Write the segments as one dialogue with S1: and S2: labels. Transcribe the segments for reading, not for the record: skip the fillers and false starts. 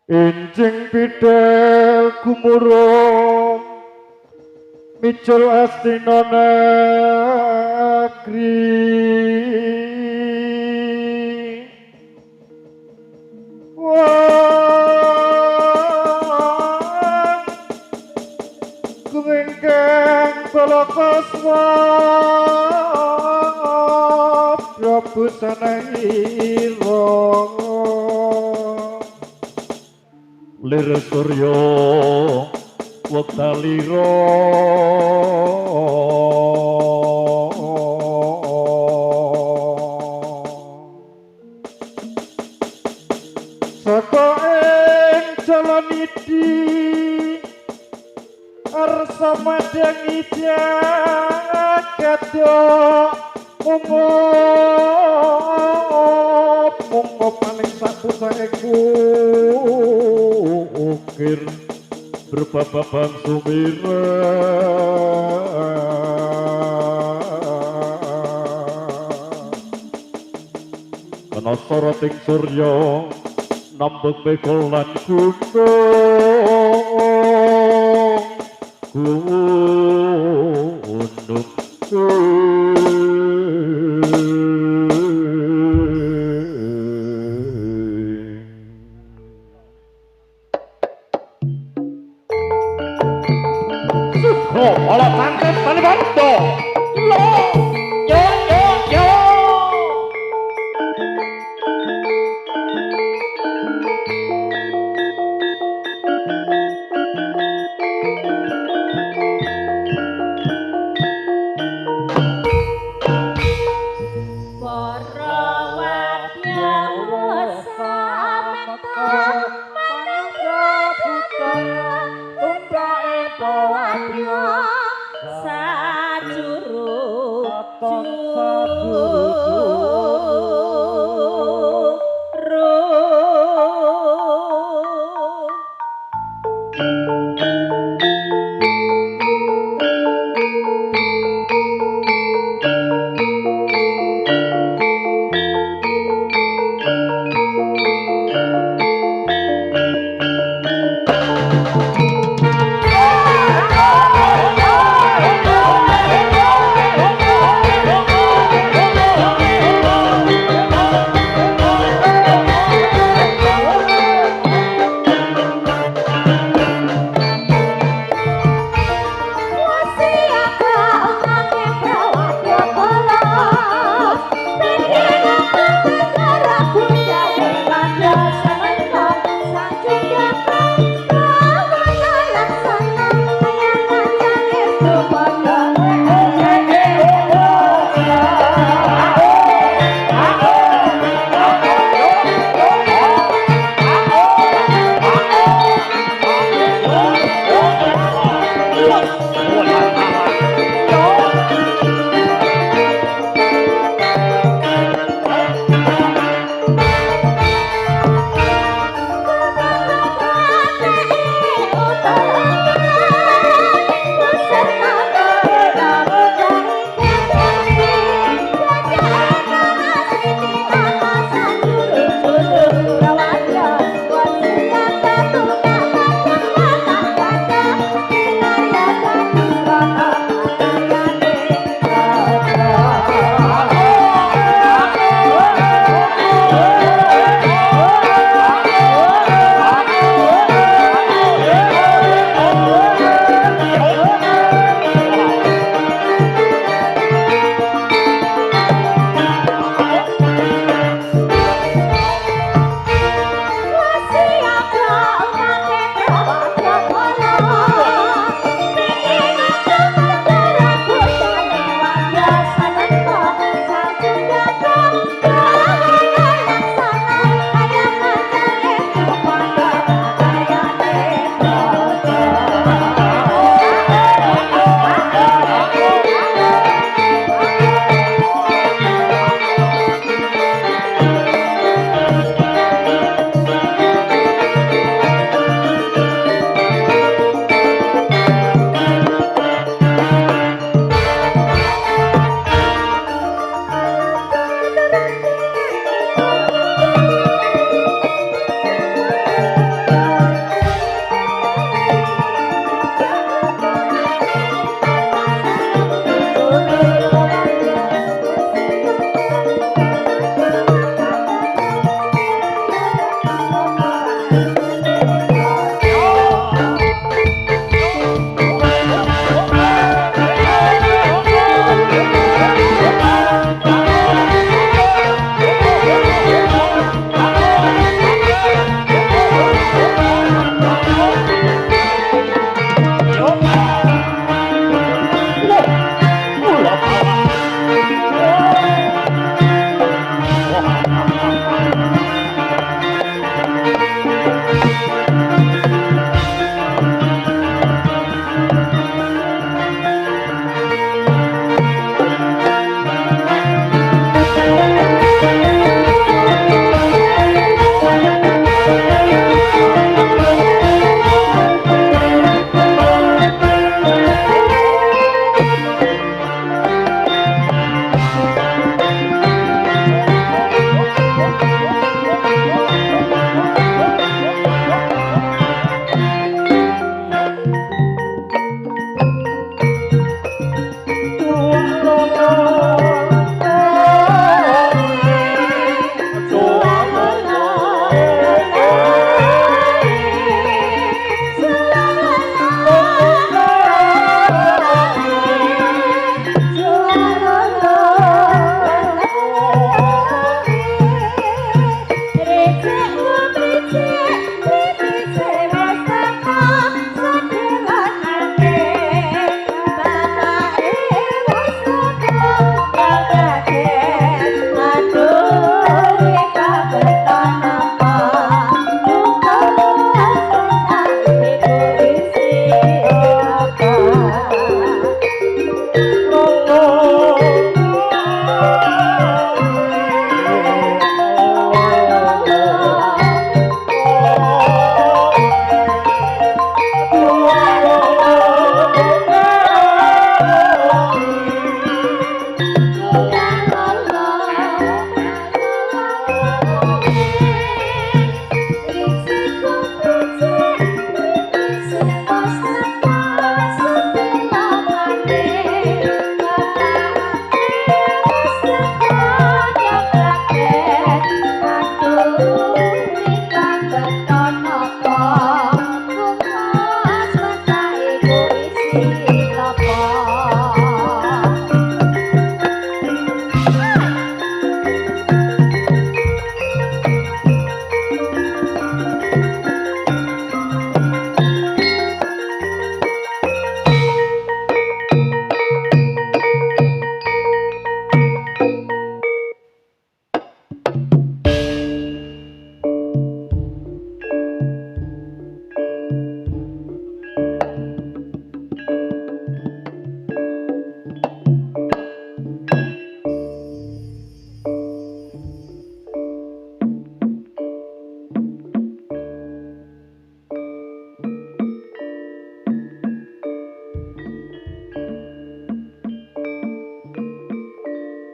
S1: Enjing bidel gumurung micul astina negeri wah kuwengkeng balakaswa Prabu Sanahira lir surya wektalira saka ing jalan iki arsa madang jagat monggo paling sapusaeku ukir berbabang sumira kana soroting surya nambek bekol lan gunung Olah tangkap balik bantu lo yo yo yo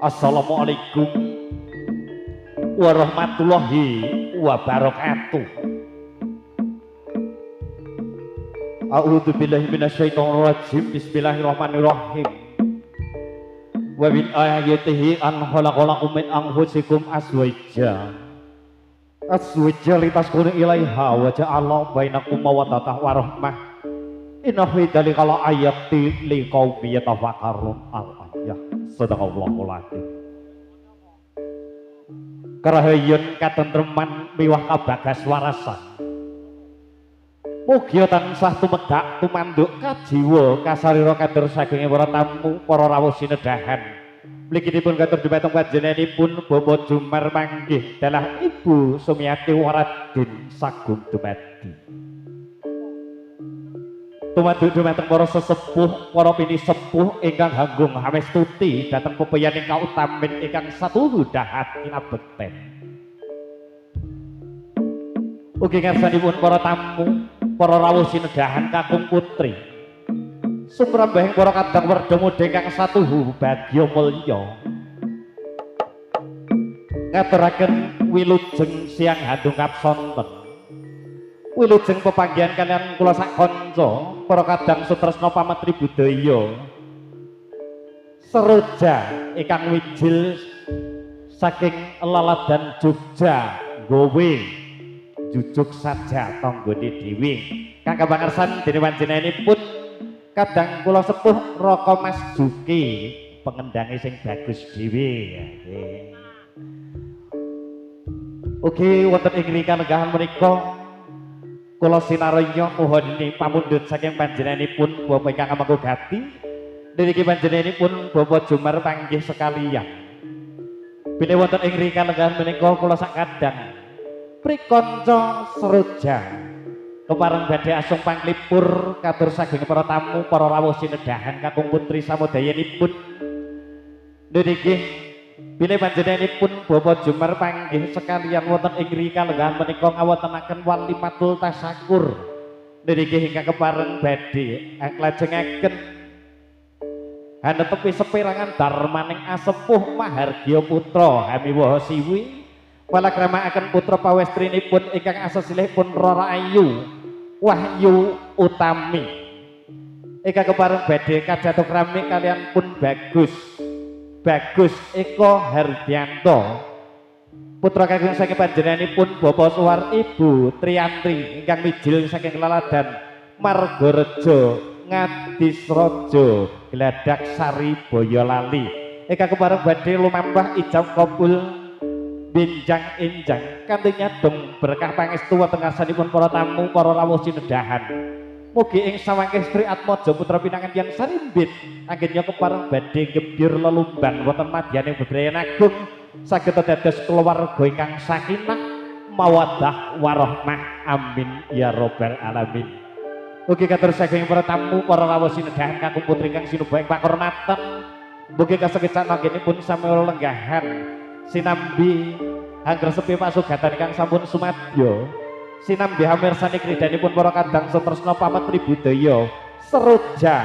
S1: Assalamualaikum warahmatullahi wabarakatuh. A'udzu billahi minasyaitonir rajim. Bismillahirrahmanirrahim. Wa min ayatihi an khalaqalakum min anfusikum azwaja litaskunu ilaiha wa ja'ala bainakum mawaddatan wa rahmah. Inna fi dzalika laayatin liqaumin yatafakkarun. Al-ayah. Sadaqallahul adzim. Karahayon katentreman miwah kabagas warasan. Mugi tansah tumedhak tumanduk kajiwa kasarira kadur saking para tamu para rawuh sinedahan. Mliginipun katur dhumateng panjenenganipun Bapak Jumar manggih dalah Ibu Sumiati Waradin Sagung dumadi. Tumaduk dhumateng para sesepuh, para pinisepuh ingkang hanggung hamestuti dhateng pepeyaning kautamin ingkang satuhu dahat kinabekten. Ugi ngarsanipun para tamu, para rawuh sinedahan kakung putri. Sumrambahing para kadang werda mudha ingkang satuhu bagya mulya. Ngaturaken wilujeng siang handung kapsonten. Wilujeng pepanggihan kalian kula sak kanca para kadang sutresna pametri budaya Seroja ingkang wijil saking laladan Jogja nggawe jujuk saja tanggane dhewe kang kabangersan dening panjenenganipun kadang kula sepuh Raka Mas Juki pengendange sing bagus dhewe. Ugi wonten ing rikanahan menika kula sinaraya mohon pamundhut saking panjenenganipun Bapak ingkang amangka gati niki panjenenganipun Bapak Jumar panggih sekalian. Bilih wonten ing rikanahan menika kula sakadang prikanca Seroja kepareng badhe asung panglipur katur saking para tamu para rawuh sinedahan kakung putri samodayanipun. Niki bilih panjenenganipun Bapak Jumar panggih sekalian wonten ing rikanahan menika ngawontenaken walimatul tasakur. Niki ingkang kepareng badhe nglajengaken hanetepi seperangan darmaning asepuh Mahargya Putra Hamiwaha Siwi palakramaken putra pawestrinipun ingkang asesilihipun Rara Ayu Wahyu Utami ingkang kepareng badhe kadhatokrami kalian pun Bagus Eko Hardianto putra kakung saking panjenenganipun Bapak Suwar Ibu Triantri ingkang mijil saking laladan Margareja Ngadisraja Gladak Sari Boyolali ingkang kepareng badhe lumampah ijab kabul benjang enjang kanthi nyadong berkah pangestu wonten ngarsanipun para tamu para rawuh sinedahan. Mugi ing sawangke Sri Atmaja putra pinangan yang sarimbit anggennya kepareng badhe gebyur lelumban wonten madyaning bebrayan agung saged dados keluarga ingkang sakinah mawaddah warahmah amin ya rabbal alamin. Mugi katur saking para tamu para rawuh sinedahan kakung putri kang sinuba ing pakurmatan mugi kasekecan anggenipun sami lenggahan sinambi angger sepi pasugatan ingkang sampun sumadya sinambi hamirsani kridanipun para kadang sutresna pametri budaya Seroja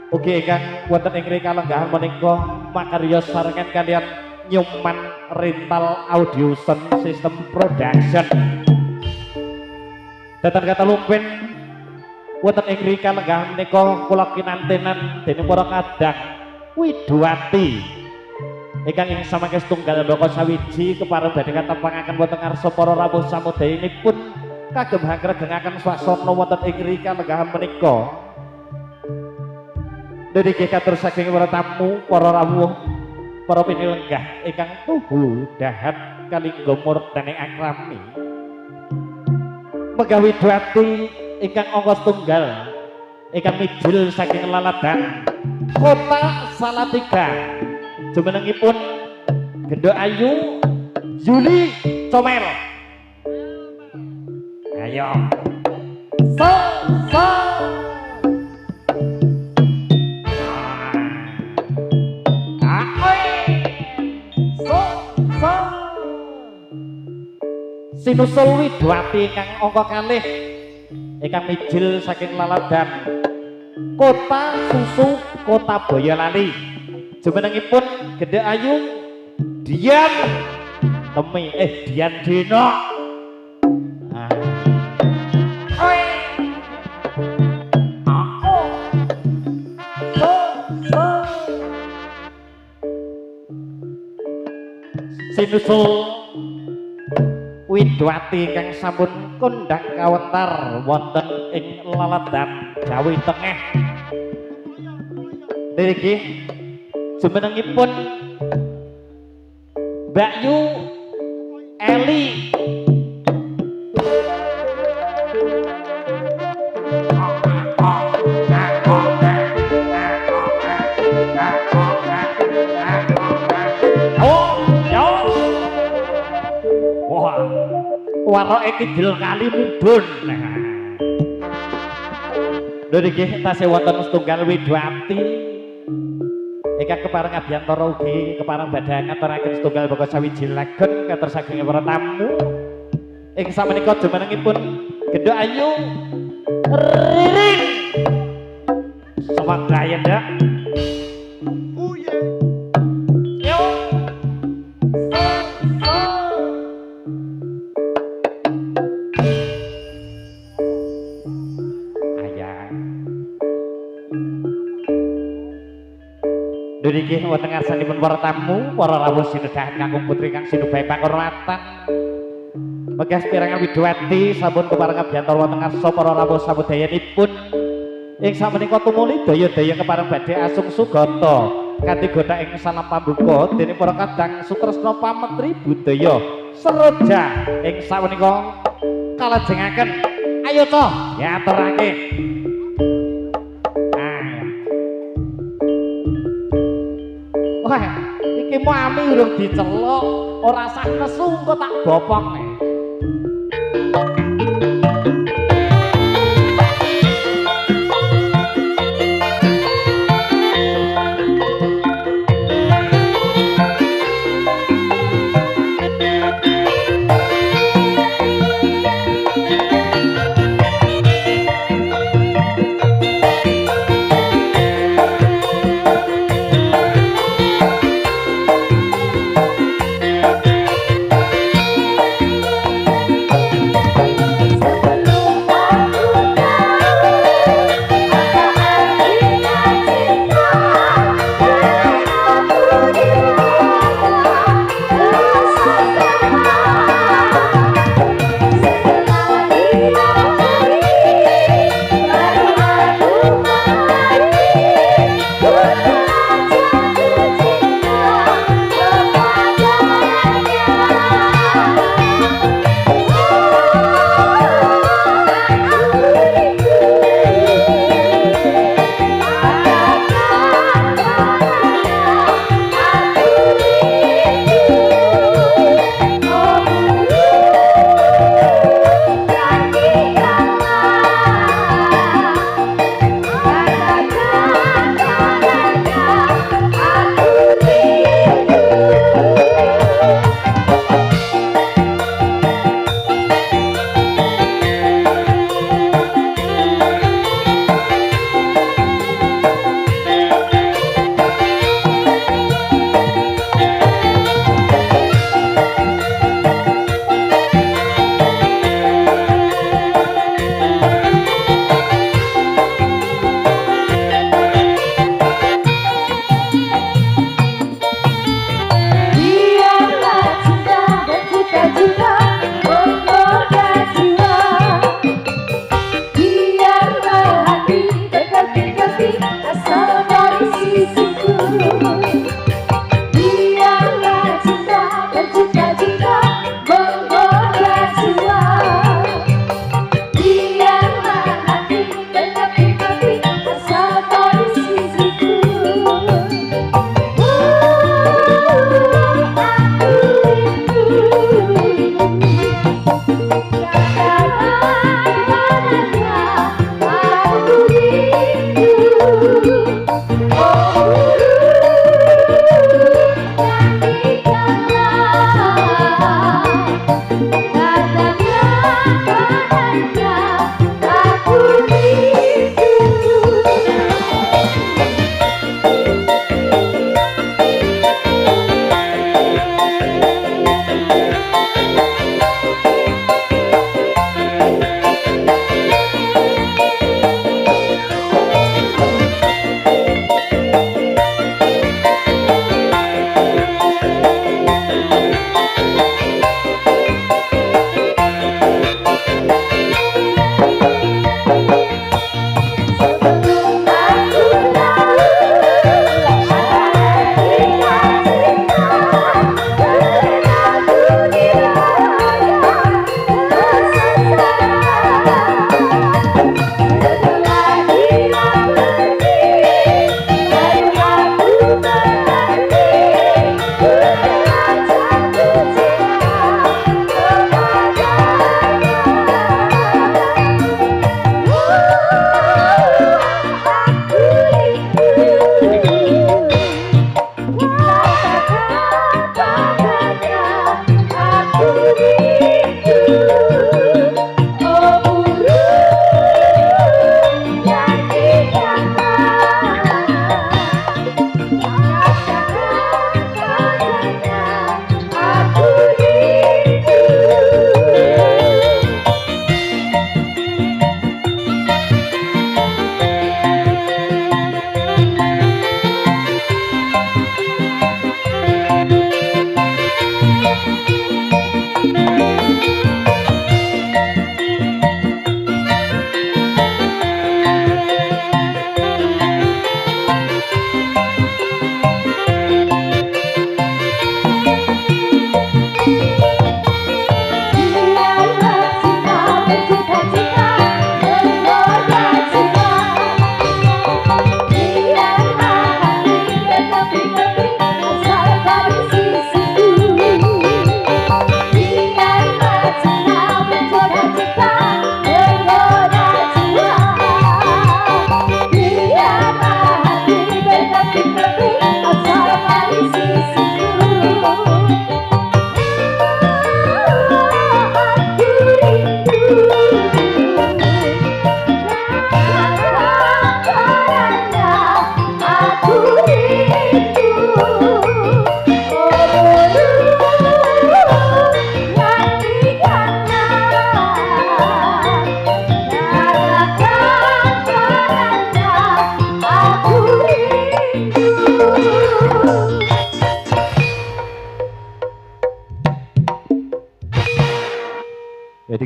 S1: ugi ingkang wonten ing rikala menika makarya sarengan kalian Nyuman Rental Audio Sound System Production. Datan kata lumpin wonten ing rikala menika kula kinantenan dening para kadang Widowati ingkang ing samangke setunggal mbaka sawiji kepareng badhe katempangaken wonten ngarsa para rawuh samodayanipun kagem hangregengaken swasana wonten ing rikala menika. Niki katur saking para tamu para rawuh para pinilenggah ingkang tuhu dahat kalingga murtane akrami. Megah Widowati ingkang angka setunggal ingkang mijil saking laladan Kota Salatiga. Jumenengipun Gendho Ayu Yuli Comel. Ayo so sinusul Widowati ingkang angka kalih ingkang mijil saking laladan Kota Susu Kota Boyolali. Jumenengipun Gede Ayu Dian Temi Dian Dino. Nah. Oi. Sinusul Widwati kang sampun kondhang kawentar wonten ing leledan Jawi Tengah. Niki jumenengipun Mbak Yu Eli. Waroke kidul kali mudhun. Lho niki tasih wonten setunggal Widwati. Ingkang kepareng abiyantara ugi kepareng badhe ngaturaken setunggal baka sawiji lagon katur saking para tamu. Ing samenika jumenengipun Gede Ayu Ririn. Semoga ya, Ndak. Niki wonten ngarsanipun para tamu, para rawuh sinedahan kakung putri kang sinubahe pangormatan. Megas pirangan Widwati sampun kepareng abiyantara wonten ngarsa para rawuh samudayanipun. Ing samenika tumuli daya-daya kepareng badhe asung sugata kanthi godha ing salam pambuka dening para kadang sutresna pametri budaya Seroja ing sawenika kalajengaken. Ayo to, diaturake. Wah, iki mami urung diceluk, ora sah nesu engko tak bopong.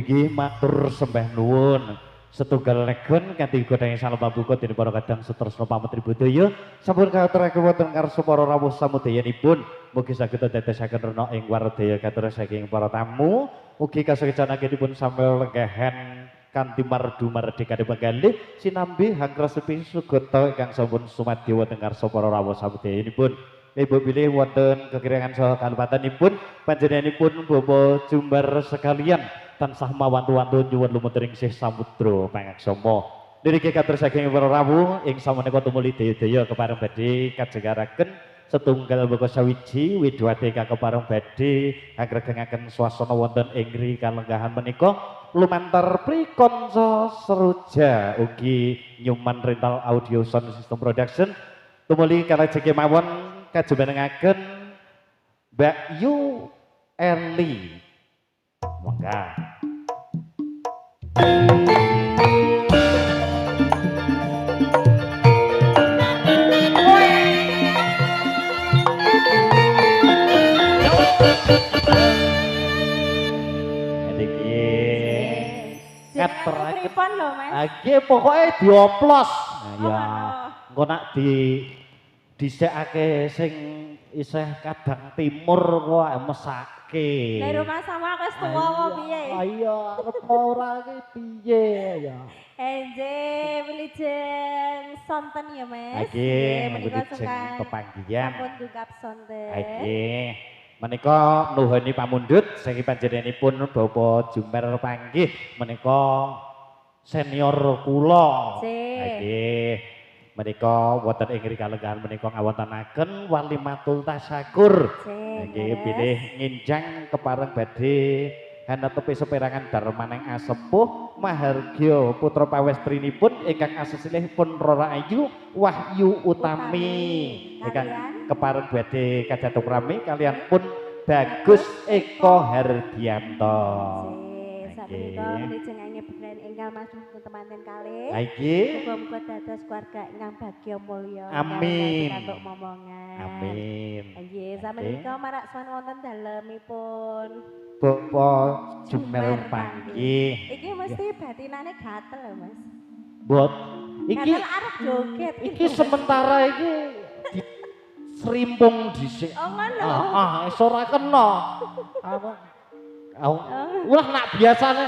S1: inggih matur sembah nuwun. Setunggal legon kanthi godhong salam pambuka dening para kadang sutresna pametri budaya sampun katuraken wonten karsa para rawuh samudayanipun mugi saged dadosaken rena ing waradaya katur saking para tamu mugi kasuksesanipun sampeyan lenggahan kanthi mardu mardikane penggalih sinambi hangresepi sugata ingkang sampun sumadya wonten karsa para rawuh samudayanipun. Ibu pilih wonten kekirangan saha kalupatanipun panjenenganipun Bapak Jumbar sekalian tansah mawantu-wantu nyuwun lumetering sih samudra pangaksama. Niriki katur saking para rawuh ing sameneika tumuli daya-daya kepareng badhe kajengaraken setunggal beka sawiji widwate kakepareng badhe angregengaken swasana wonten ing ngri kalenggahan menika lumantar prikonsa seruja ugi Nyuman Rental Audio Sound System Production tumuli kalajengipun mawon kajumenengaken Mbak Yu Erli. Mongga.
S2: Pripun lho Mas?
S1: Nggih pokoke dioplos. Nah ya. Engko nak dhisikake sing isih kadang timur kok mesake.
S2: Lah rumah sama wis tuwa apa piye?
S1: Iya, arep ora iki piye ya.
S2: Enje wilujeng sonten ya Mas.
S1: Nggih,
S2: menika
S1: wilujeng pepanggihan.
S2: Sampun dugap sonten.
S1: Nggih. Menika nuhuni pamundhut saking panjenenganipun Bapak Jumer panggih menika senior kula. Nggih. Menika wonten ing kalenggahan menika ngawontenaken walimatul tasyakur. Nggih bilih nginjang kepareng badhe hanetepi seperangan darmaning asepuh mahargya putra pawestrinipun ingkang asesilihipun Rara Ayu Wahyu Utami ingkang kepareng badhe kajatuk rami kalian pun Bagus Eko Hardianto.
S2: Sapunika wilujeng bren ingkang masuk temanten kalih.
S1: Nggih.
S2: Muga-muga dados keluarga ingkang bagya mulya.
S1: Amin.
S2: Kantuk momongan.
S1: Amin.
S2: Nggih, samenika marak sowan wonten dalemipun
S1: Bapak Jumer panggih.
S2: Iki mesti batinane gatel lho Mas.
S1: Bot. Iki
S2: gatel arep joget.
S1: Iki sementara iki serimpung dhisik.
S2: Oh ngono.
S1: Wis ora kena. Apa? Wah nak biasane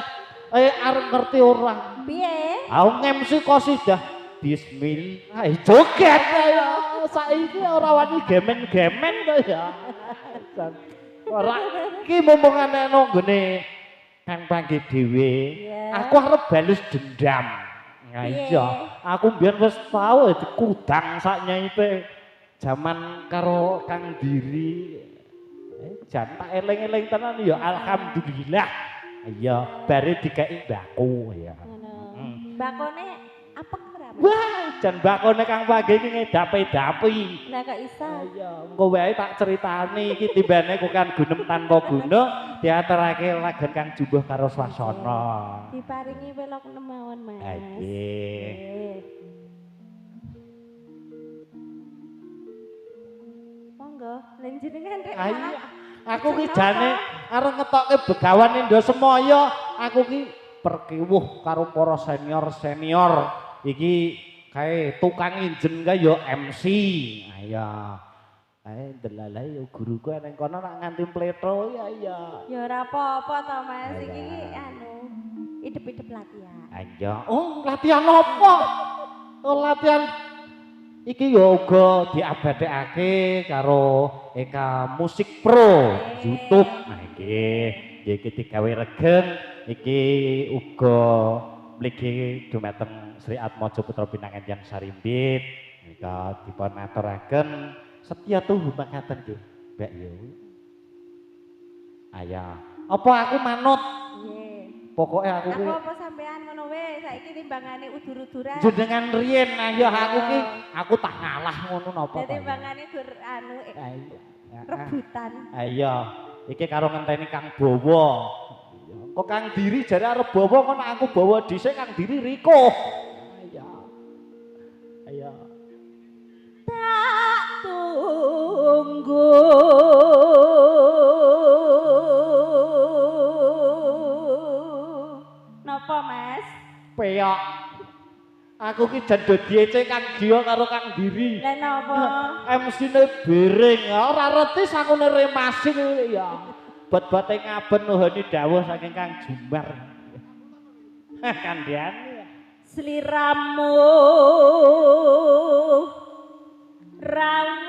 S1: arep ngerti ora.
S2: Piye?
S1: Aku ngemsi qasidah bismillah joget kaya saiki ora wani gemen-gemen to ya. Ora iki mumpung ana nggone kang panggih dhewe. Aku arep balus dendam. Nah iya, aku mbiyen wis tau kudang sak nyaipe jaman karo Kang Diri. Jan tak eling-eling tenan ya alhamdulillah. Iya, bare dikeki mbako ya.
S2: Mbakone apek ora?
S1: Wah, jan mbakone Kang Panggih iki ngedap-edapi.
S2: Lah kok iso?
S1: Iya, engko wae tak critani iki timbane kok kan gunem tanpa guna diaturake lagen Kang Jumbuh karo swasana.
S2: Diparingi welok nemawon, Mas.
S1: Nggih.
S2: Monggo, lan jenengan rek.
S1: Aku ki jane arep ngetokke begawan Indo Semaya, aku ki perkiwuh karo para senior-senior iki kae tukang injen kae ya MC. Ayo. Ae delalae ya guruku ning kono nak nganti pletho ya iya.
S2: Ya ora apa-apa to Mas, iki idep-idep latihan.
S1: Ayo. Oh, latihan apa? Oh, latihan iki ya uga diabadekake karo Eka Musik Pro YouTube. Nah iki digawe regeng iki uga mligi dumateng Sri Atmaja Putra Pinanganjang Sarimbit. Nika dipun aturaken setya tuhu makaten nggih, Mbak Yu. Ayo. Apa aku manut?
S2: Nggih.
S1: Pokoke aku ki
S2: apa sampean ngono wae, saiki timbangane udur-uduran.
S1: jenengan riyen ayo aku tak ngalah ngono napa
S2: to. Timbangane gur rebutan.
S1: Ayo, iki karo ngenteni Kang Bawa. Kok Kang Diri jare arep bawa kok aku bawa dhisik Kang Diri riko. Ayo. Ayo.
S2: Tak tunggu Mas?
S1: Peyok. Aku ki jan dadi ece Kang Dio karo Kang Diri.
S2: Lah napa?
S1: MC-ne bering, ora reti sakune remasin ya. Bot-bote ngaben nuhoni dawuh saking Kang Jumbar. Kandhane.
S2: Sliramu rawuh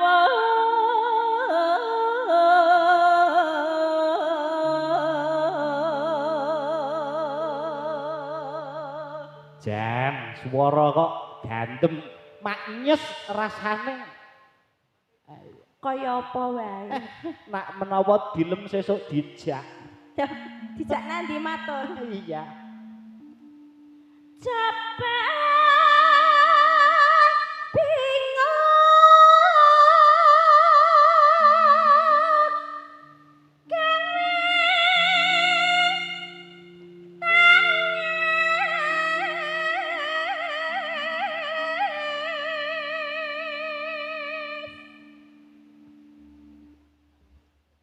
S1: Jan, swara kok gandem, maknyes rasane.
S2: kaya apa wae.
S1: Nak menawa dilem sesuk dijak.
S2: Dijak nandi matur.
S1: Iya.
S2: Cepet bingung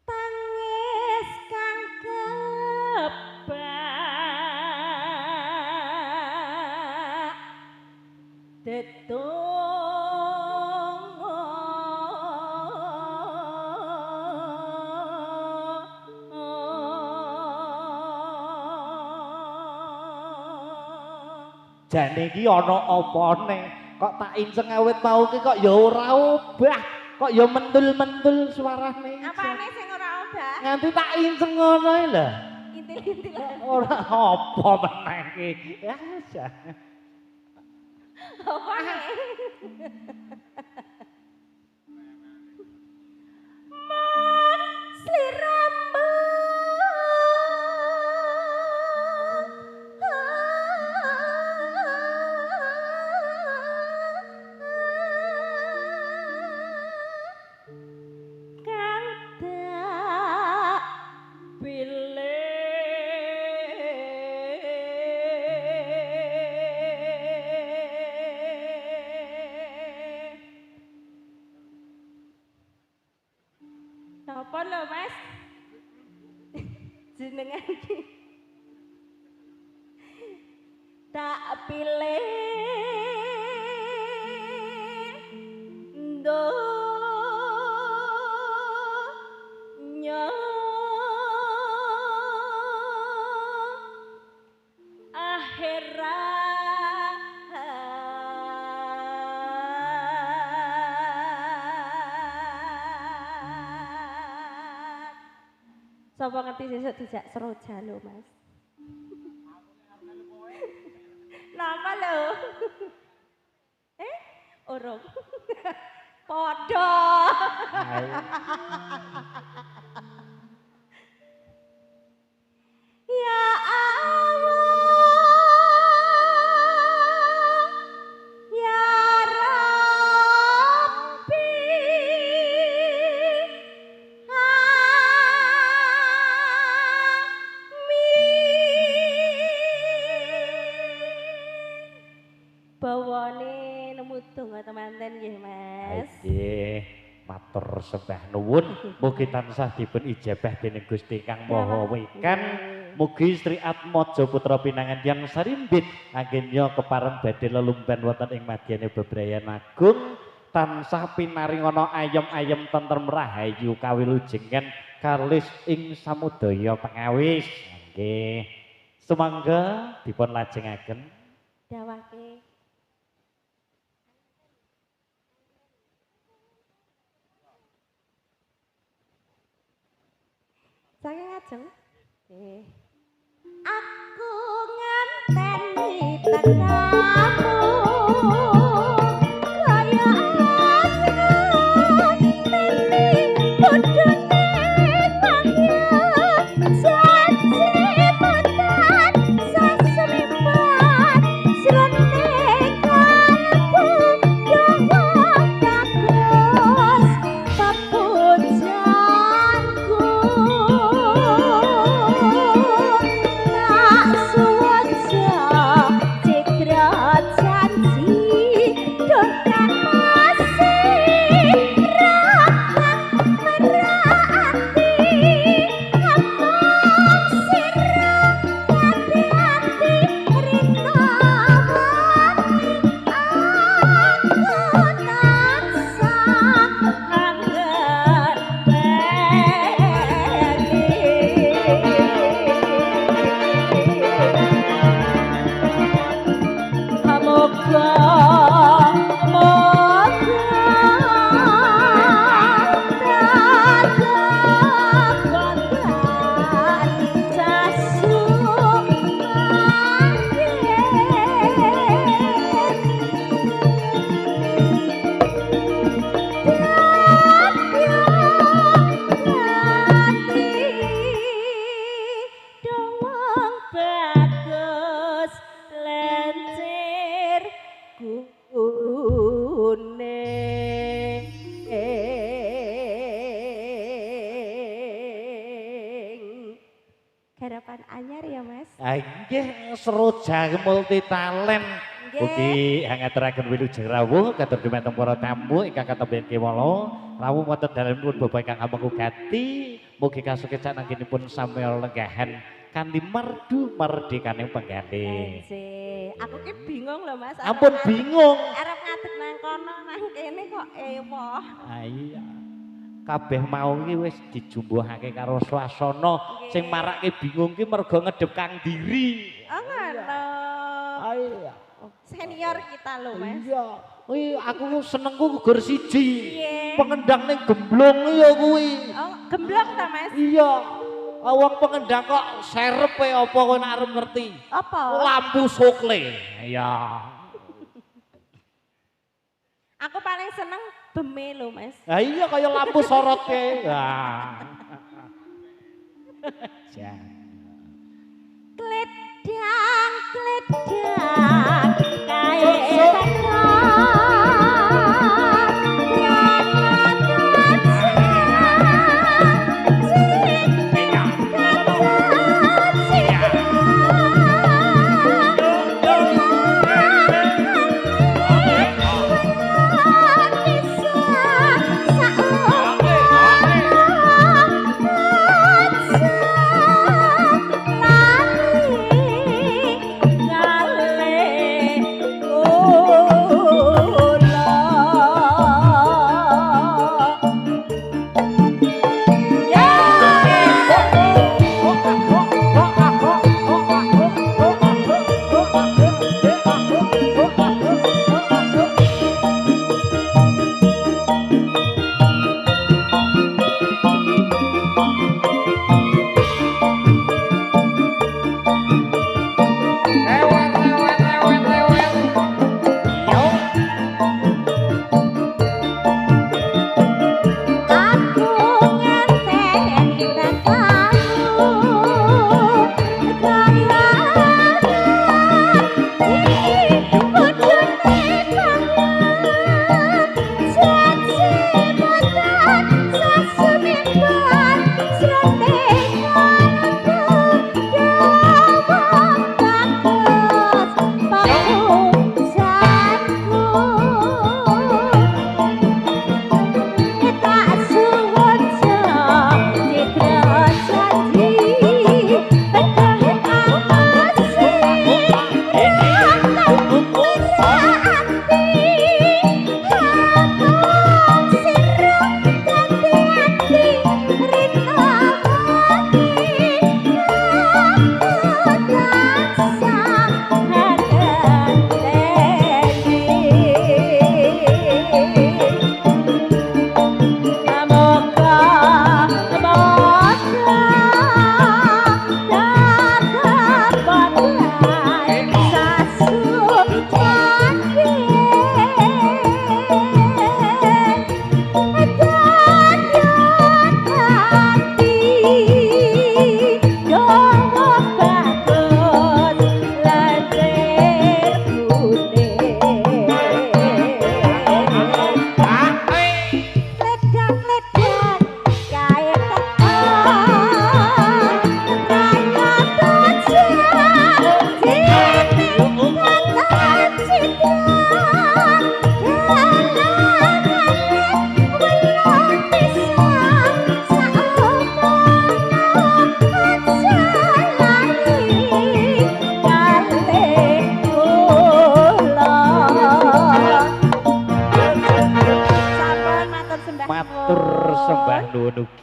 S2: tangis kang kebak
S1: Jane iki ana apane? Kok tak inceng awit mau ki kok ya ora obah. Kok ya mentul-mentul suarane.
S2: apane sing ora obah?
S1: Nganti tak inceng ngono lho.
S2: Intil-intil.
S1: Ora apa meneh ki. Ya jan.
S2: Apane? Mon sliramu kang tak pilih. Napa lho, Mas? Jenengan iki tak pilih donya akhirat. Sapa ngerti sesuk dijak seroja lho, Mas. Napa lho? Urung. Padha. Ya Allah, ya Rabbi, amin. Bawane nemu donga temanten nggih, Mas.
S1: Nggih, matur sembah nuwun. Mugi tansah dipun ijabah dening Gusti Kang Maha Wikan. Mugi Sri Atmaja Putra Pinangandian Sarimbit anggennya kepareng badhe lelumban wonten ing madyane bebrayan agung tansah pinaringana ayem-ayem tentrem rahayu kawilujengan kalis ing samudaya pengawis. Nggih. Sumangga dipun lajengaken.
S2: Dawake. Saking ajeng. Aku ngenteni tekamu kaya ngenteni bodhone panggil janji boten sasripat srene kalbu dawa bagus papujanku nak suwaja citra
S1: nggih Seroja multi talent. Ugi ngaturaken wilujeng rawuh katur dhumateng para tamu ingkang katemben kewala. Rawuh wonten dalemipun Bapak ingkang amengkugati. Mugi kasukecan anggenipun sampel lenggahan kanthi merdu merdekane penggalih.
S2: Aku ki bingung lho Mas.
S1: Ampun bingung.
S2: Arep ngadeg nang kono nang kene kok ewoh.
S1: Ah iya. Kabeh mau iki wis dijumbuhake karo swasana sing marake bingung ki mergo ngedep Kang Diri.
S2: Oh ngono.
S1: Ah iya.
S2: Senior kita lho Mas.
S1: Iya. Kuwi aku senengku gugur siji.
S2: Piye?
S1: Pengendang ning gemblong ya kuwi.
S2: Oh, gemblong ta Mas?
S1: Iya. Wong pengendang kok serepe apa kowe nek arep ngerti?
S2: Apa?
S1: Lampu sokle. Iya.
S2: Aku paling seneng beme lho Mas.
S1: Lah iya kaya lampu sorotke. Wah.
S2: Kledang kledang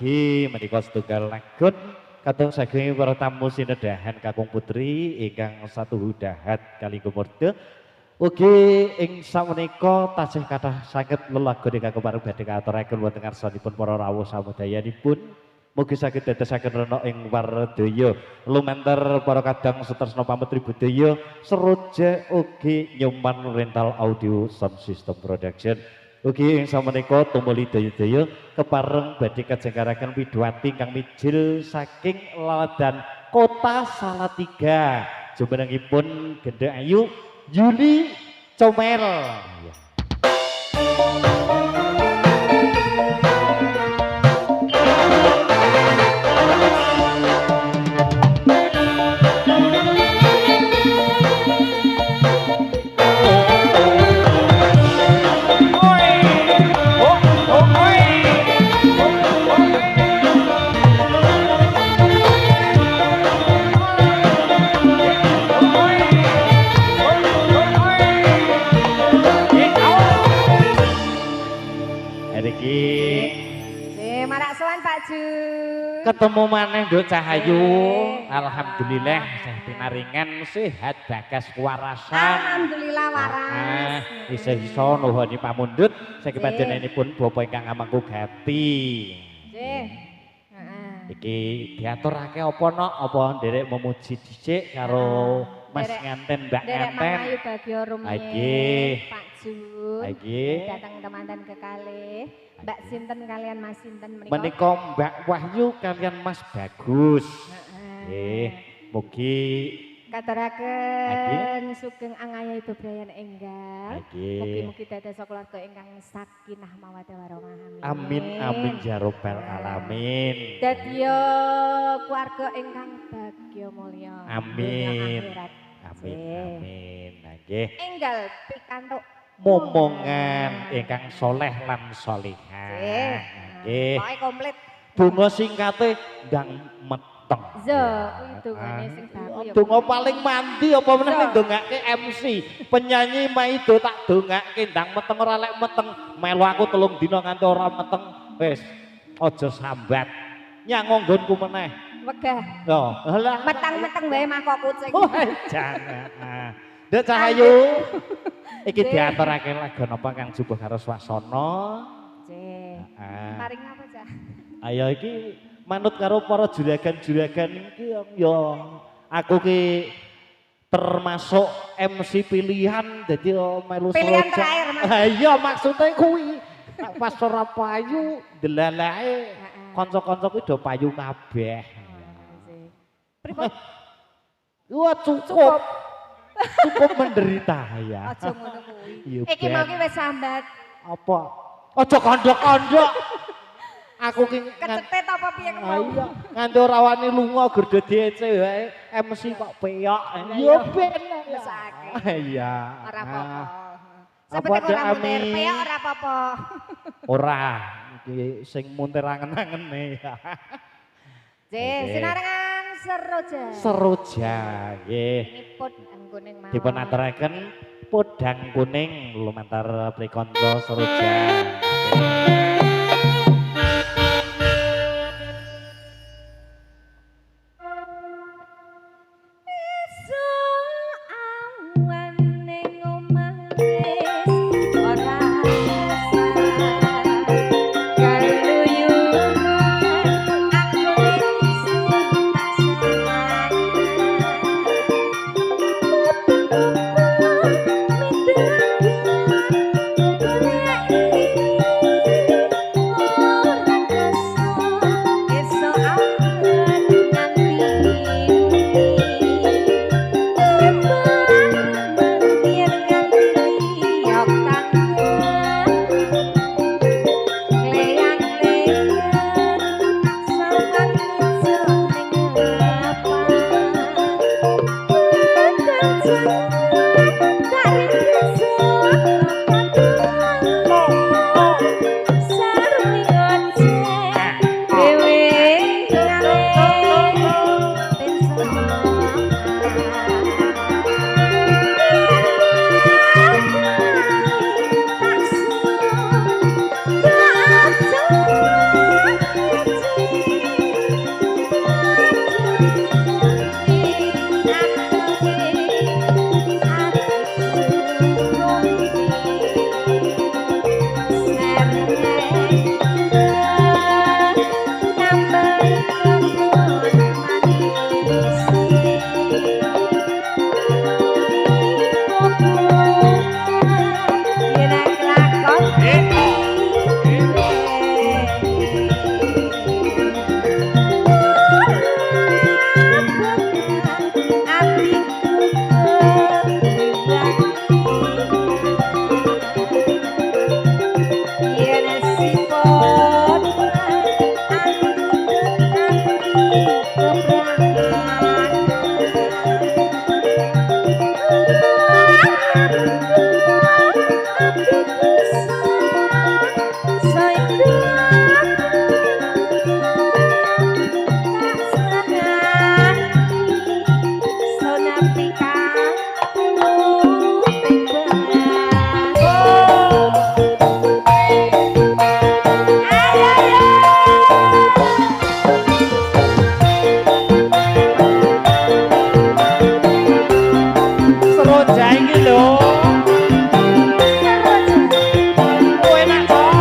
S2: kae
S1: menika setunggal lagun katung saking para tamu sinedahan Kakung Putri ingkang satu hudahat kali gumurda. Ugi ing samenika tasih kathah saged lelagon ingkang kepareng badhe katuraken wonten ngarsanipun para rawuh samudayanipun. Mugi saged dadosaken rena ing wardaya lumantar para kadang setresna pametri budaya Seroja ugi nyuman rental audio sound system production. Ugi ing samenika tumuli daya-daya kepareng badhe kajengkaraken widwati kang mijil saking laladan Kota Salatiga. Jumenengipun Gendhek Ayu Yuli Comel.
S2: Ju.
S1: Ketemu maneh Nduk Cahayu. Alhamdulillah pinaringan sehat bagas kewarasan.
S2: Alhamdulillah waras.
S1: Isa-isa nuhuni pamundhut saking panjenenganipun Bapa ingkang amangku gati.
S2: Nggih.
S1: Iki diaturake apa nok? Apa nderek memuji dhisik karo Mas Nganten, Mbak
S2: Nderek
S1: Nganten.
S2: Mang Ayu Bagyo rumiyin.
S1: Nggih.
S2: Pak Jun.
S1: Nggih.
S2: Datang temanten kekalih. Mbak Sinten kalian Mas Sinten menika.
S1: Menika Mbak Wahyu kalian Mas Bagus. Nggih. Mugi
S2: katuraken sugeng angaya Ibu Brayan enggal.
S1: nggih.
S2: Mugi-mugi dados keluarga ingkang sakinah mawaddah warahmah.
S1: Amin amin ya rabbal alamin.
S2: Dadi keluarga ingkang bagya mulya.
S1: Amin.
S2: Dunya akhirat.
S1: Amin amin. Nggih.
S2: Enggal pikantuk
S1: Momongan ingkang soleh lan solihah. Nggih.
S2: Pokoke komplit.
S1: Donga singkate ndang meteng.
S2: Zo, kuwi dongane sing baku ya.
S1: Donga paling mandi apa meneh ning dongake MC. Penyanyi maido tak dongake ndang meteng ora lek meteng. Melu aku 3 dina nganti ora meteng. Wis aja sambat. Nyang nggonku meneh.
S2: Wegah.
S1: Yo, lah
S2: Meteng-meteng wae mangkok kucing.
S1: oh, jangan. Nduk Cahayu. Iki diaturake lagu napa Kang Jumbo karo swasana.
S2: Nggih.
S1: Heeh.
S2: Paring apa, Cah?
S1: Ayo iki manut karo para juragan-juragan iki ya aku ki termasuk MC pilihan dadi melu
S2: Pilihan
S1: seroja.
S2: terakhir, Mas.
S1: Ha iya maksudnya kuwi nek pas ora payu delalake kanca-kanca kuwi do payu kabeh.
S2: Pripun?
S1: Wah cukup. Cukup menderita ya.
S2: Aja ngono kuwi.
S1: Iya,
S2: Iki
S1: Ben.
S2: mau ki wis sambat.
S1: Apa? Aja kondhok-kondhok. Aku ki
S2: Kecetet apa piye kemau?
S1: iya, nganti ora wani lunga gur dadi EC wae MC kok peyok. Yo ben.
S2: Mesake.
S1: Iya.
S2: Ora apa-apa.
S1: Apa
S2: Seperti
S1: ada
S2: ora muntir,
S1: Ami?
S2: peyok ora apa-apa.
S1: Ora, iki sing muntir angen-angene.
S2: Jih, sinarengan seroja.
S1: Seroja nggih.
S2: Ini pun anggoning mawon.
S1: Dipun aturaken podang kuning lumantar prikanca seroja. Seroja iki lho. Oh enak toh.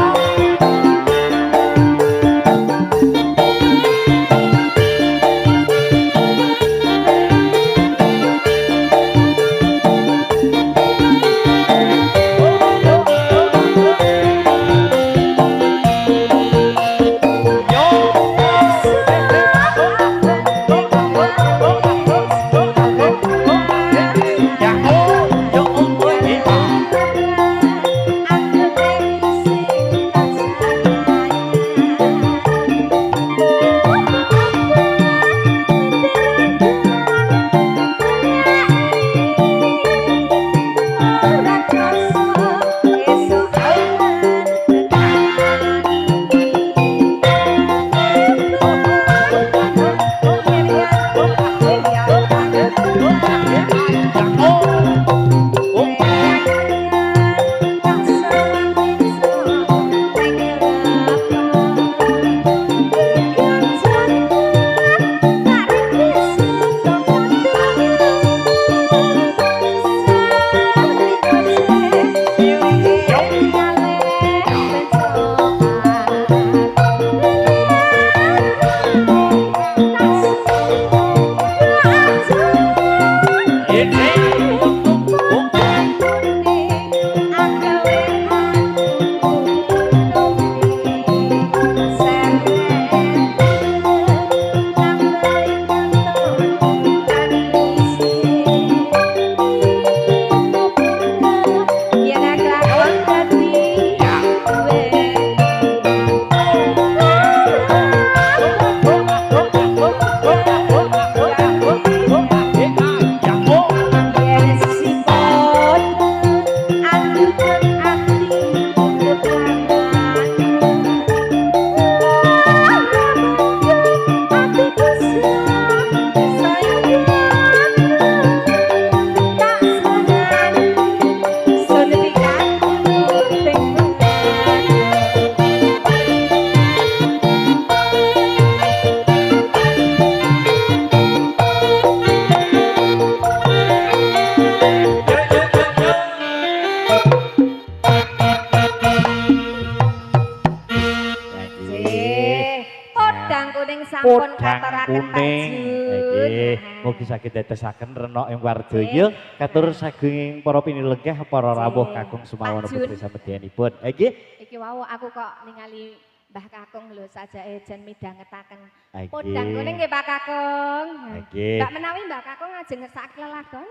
S2: sampun katuraken
S1: kuning nggih mugi saged dadosaken renok ing wardoyo katur saking para pinilenggah para rawuh kakung sumawon putri samedyanipun nggih
S2: iki wau aku kok ningali Mbah Kakung lho sajake jan midhangetaken
S1: nggih
S2: podang kuning nggih Pak Kakung
S1: nggih
S2: Mbak menawi Mbak Kakung ajeng ngersakaken lelagon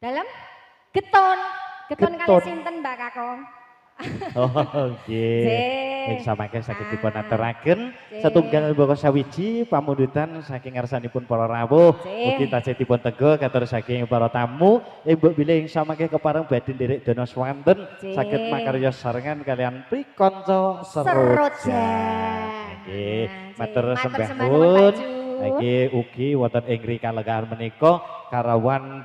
S2: dalem getun kali sinten Mbak Kakung
S1: oh nggih samangke saged dipun aturaken setunggal boko sawiji pamundutan saking ngarsanipun para rawuh mugi tansah dipun tego katur saking para tamu mbok bilih samangke kepareng badhe nderek dana swanten saged makarya sarengan kalian prikanca Seroja nggih matur sembah nuwun nggih ugi wonten ing rikala menika karawan